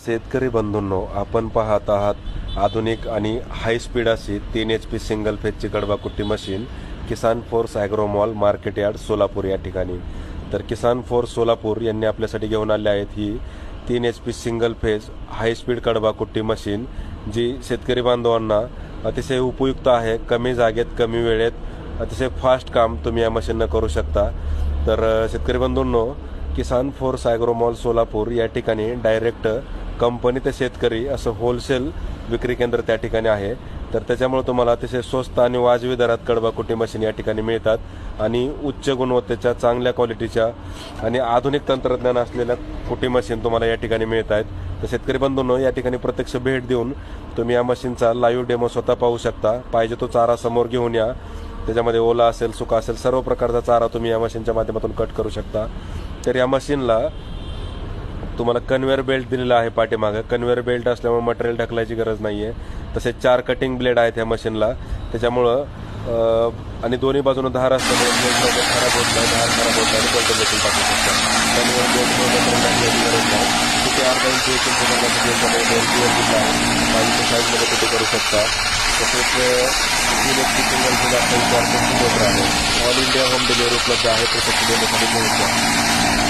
शेतकरी बंधूंनो, आपण पाहत आहात आधुनिक आणि हाय स्पीड अशी 3 HP सिंगल फेजची कडबाकुट्टी मशीन किसान फोर्स ॲग्रोमॉल मार्केट यार्ड सोलापूर या ठिकाणी. तर किसान फोर्स सोलापूर यांनी आपल्यासाठी घेऊन आले आहेत ही 3 HP single phase high speed कडबाकुट्टी मशीन, जी शेतकरी बांधवांना अतिशय उपयुक्त आहे. कमी जागेत कमी वेळेत अतिशय फास्ट काम तुम्ही या मशीननं करू शकता. तर शेतकरी बंधूंनो, किसान फोर्स ॲग्रोमॉल सोलापूर या ठिकाणी डायरेक्ट कंपनी ते शेतकरी असं होलसेल विक्री केंद्र त्या ठिकाणी आहे. तर त्याच्यामुळे तुम्हाला अतिशय स्वस्त आणि वाजवी दरात कडबाकुट्टी मशीन या ठिकाणी मिळतात आणि उच्च गुणवत्तेच्या, चांगल्या क्वालिटीच्या आणि आधुनिक तंत्रज्ञान असलेल्या कुट्टी मशीन तुम्हाला या ठिकाणी मिळत आहेत. तर शेतकरी बंधूंनो, या ठिकाणी प्रत्यक्ष भेट देऊन तुम्ही या मशीनचा लाईव्ह डेमो स्वतः पाहू शकता. पाहिजे तो चारा समोर घेऊन या. त्याच्यामध्ये ओला असेल, सुका असेल, सर्व प्रकारचा चारा तुम्ही या मशीनच्या माध्यमातून कट करू शकता. तर या मशीनला तुम्हाला कन्व्हेअर बेल्ट दिलेला आहे पाठीमागं. कन्व्हेअर बेल्ट असल्यामुळे मटेरियल ढकलायची गरज नाही आहे. तसेच 4 कटिंग ब्लेड आहेत ह्या मशीनला. त्याच्यामुळं आणि दोन्ही बाजूनं धार असल्यामुळे ब्लेड खराब होत नाही, धार खराब होत नाही आणि कोणतं देखील टाकू शकता. कन्व्हेअर बेल्टमुळे मटेरियल टाकण्याची गरज नाही. तिथे अर्धा इंच 1 इंच दिला आहे. बाजूच्या साईडमध्ये कुठे करू शकता. तसेच 3 HP सिंगल फेज 4 मोटर आहे. ऑल इंडिया होम डिलिव्हरी उपलब्ध आहे. प्रत्यक्ष देण्यासाठी घेऊन